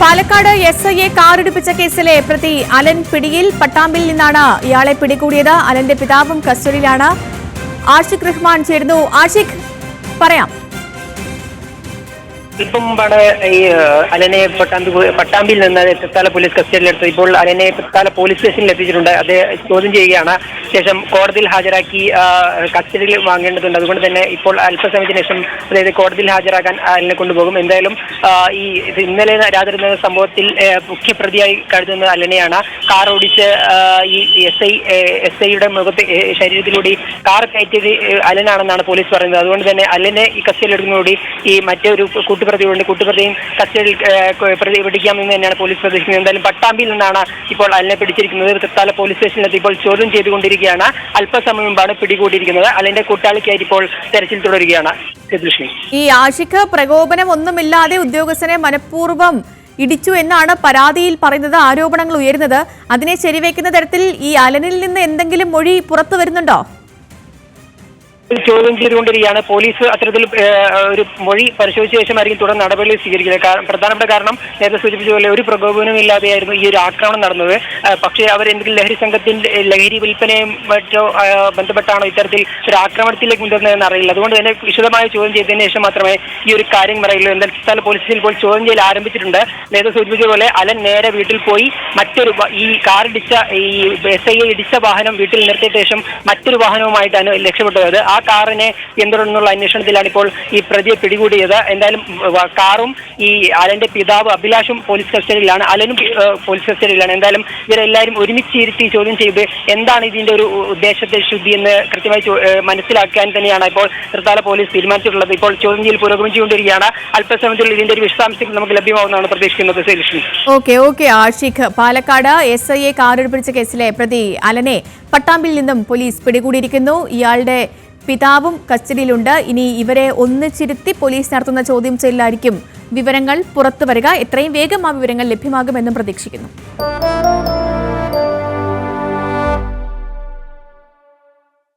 പാലക്കാട് SIയെ കാറിടിപ്പിച്ച കേസിലെ പ്രതി അലൻ പിടിയിൽ. പട്ടാമ്പിൽ നിന്നാണ് ഇയാളെ പിടികൂടിയത്. അലന്റെ പിതാവും കസ്റ്റഡിയിലാണ്. ആഷിഖ് റഹ്മാൻ ചേരുന്നു. ആഷിഖ്, പറയാം. ഇപ്പം മുമ്പാണ് ഈ അലനെ പട്ടാമ്പിയിൽ നിന്ന് തൃത്താല പോലീസ് കസ്റ്റഡിയിലെടുത്തത്. ഇപ്പോൾ അലനെ തൃത്താല പോലീസ് സ്റ്റേഷനിൽ എത്തിച്ചിട്ടുണ്ട്. അദ്ദേഹം ചോദ്യം ചെയ്യുകയാണ്. ശേഷം കോടതിയിൽ ഹാജരാക്കി കസ്റ്റഡിയിൽ വാങ്ങേണ്ടതുണ്ട്. അതുകൊണ്ട് തന്നെ ഇപ്പോൾ അല്പസമയത്തിന് ശേഷം അതായത് കോടതിയിൽ ഹാജരാക്കാൻ അലനെ കൊണ്ടുപോകും. എന്തായാലും ഈ ഇന്നലെ രാത്രി നടന്ന സംഭവത്തിൽ മുഖ്യപ്രതിയായി കരുതുന്ന അലനെയാണ്. കാർ ഓടിച്ച് ഈ SIയുടെ ശരീരത്തിലൂടെ കാർ കയറ്റിയത് അലനാണെന്നാണ് പോലീസ് പറയുന്നത്. അതുകൊണ്ട് തന്നെ അലനെ ഈ കസ്റ്റഡിയിലെടുക്കുന്നതോടെ ഈ മറ്റൊരു കൂട്ടുപ്രതിയും കസ്റ്റഡിയിൽ പിടിക്കാമെന്ന് തന്നെയാണ് പോലീസ് പ്രതീക്ഷിക്കുന്നത്. എന്തായാലും പട്ടാമ്പിയിൽ നിന്നാണ് ഇപ്പോൾ അലനെ പിടിച്ചിരിക്കുന്നത്. തൃത്താല പോലീസ് സ്റ്റേഷനിലെത്തി ഇപ്പോൾ ചോദ്യം ചെയ്തുകൊണ്ടിരിക്കുകയാണ്. അല്പസമയം മുമ്പാണ് പിടികൂടിയിരിക്കുന്നത്. അലന്റെ കൂട്ടാളിക്കായി ഇപ്പോൾ തെരച്ചിൽ തുടരുകയാണ്. ഈ ആഷിഖ്, പ്രകോപനം ഒന്നുമില്ലാതെ ഉദ്യോഗസ്ഥനെ മനഃപൂർവ്വം ഇടിച്ചു എന്നാണ് പരാതിയിൽ പറയുന്നത്, ആരോപണങ്ങൾ ഉയരുന്നത്. അതിനെ ശരിവെക്കുന്ന തരത്തിൽ ഈ അലനിൽ നിന്ന് എന്തെങ്കിലും മൊഴി പുറത്തു വരുന്നുണ്ടോ? ചോദ്യം ചെയ്തുകൊണ്ടിരിക്കുകയാണ്. പോലീസ് അത്തരത്തിൽ ഒരു മൊഴി പരിശോധിച്ച ശേഷമായിരിക്കും തുടർ നടപടികൾ സ്വീകരിക്കുന്നത്. പ്രധാനപ്പെട്ട കാരണം നേരത്തെ സൂചിപ്പിച്ച പോലെ ഒരു പ്രകോപനവും ഇല്ലാതെയായിരുന്നു ഈ ഒരു ആക്രമണം നടന്നത്. പക്ഷേ അവർ എന്തെങ്കിലും ലഹരി സംഘത്തിന്റെ ലഹരി വിൽപ്പനയും മറ്റോ ബന്ധപ്പെട്ടാണോ ഇത്തരത്തിൽ ഒരു ആക്രമണത്തിലേക്ക് മുതിർന്നതെന്ന് അറിയില്ല. അതുകൊണ്ട് തന്നെ വിശദമായ ചോദ്യം ചെയ്തതിനു ശേഷം മാത്രമേ ഈ ഒരു കാര്യം പറയുള്ളൂ. എന്തായാലും തൃത്താല പോലീസിൽ ഇപ്പോൾ ചോദ്യം ചെയ്യൽ ആരംഭിച്ചിട്ടുണ്ട്. നേരത്തെ സൂചിപ്പിച്ച പോലെ അലൻ നേരെ വീട്ടിൽ പോയി മറ്റൊരു ഈ കാർ ഇടിച്ച ഈ SIയെ ഇടിച്ച വാഹനം വീട്ടിൽ നിർത്തിയ ശേഷം മറ്റൊരു വാഹനവുമായിട്ടാണ് രക്ഷപ്പെട്ടത്. ആ കാറിനെ എന്തുകൊണ്ടെന്നുള്ള അന്വേഷണത്തിലാണ് ഇപ്പോൾ ഈ പ്രതിയെ പിടികൂടിയത്. എന്തായാലും കാറും ഈ അലന്റെ പിതാവ് അഭിലാഷും പോലീസ് കസ്റ്റഡിയിലാണ്. അലനും പോലീസ് കസ്റ്റഡിയിലാണ്. എന്തായാലും ഇവരെല്ലാവരും ഒരുമിച്ചിരുത്തി ചോദ്യം ചെയ്ത് എന്താണ് ഇതിന്റെ ഒരു ഉദ്ദേശത്തെ ശുദ്ധി എന്ന് കൃത്യമായി മനസ്സിലാക്കാൻ തന്നെയാണ് ഇപ്പോൾ തൃത്താല പോലീസ് തീരുമാനിച്ചിട്ടുള്ളത്. ഇപ്പോൾ ചോദ്യം ചെയ്യൽ പുരോഗമിച്ചുകൊണ്ടിരിക്കുകയാണ്. അല്പസമയത്തിൽ ഇതിന്റെ ഒരു വിശദാംശങ്ങൾ നമുക്ക് ലഭ്യമാവുന്നതാണ് പ്രതീക്ഷിക്കുന്നത്. ഓക്കെ ആഷിഖ്, പാലക്കാട് SIയെ കാറിടിപ്പിച്ച കേസിലെ പ്രതി അലനെ പട്ടാമ്പിൽ നിന്നും പോലീസ് പിടികൂടിയിരിക്കുന്നു. ഇയാളുടെ പിതാവും കസ്റ്റഡിയിലുണ്ട്. ഇനി ഇവരെ ഒന്നിച്ചിരുത്തി പോലീസ് നടത്തുന്ന ചോദ്യം ചെയ്യലായിരിക്കും വിവരങ്ങൾ പുറത്തുവരിക. എത്രയും വേഗം ആ വിവരങ്ങൾ ലഭ്യമാകുമെന്നും പ്രതീക്ഷിക്കുന്നു.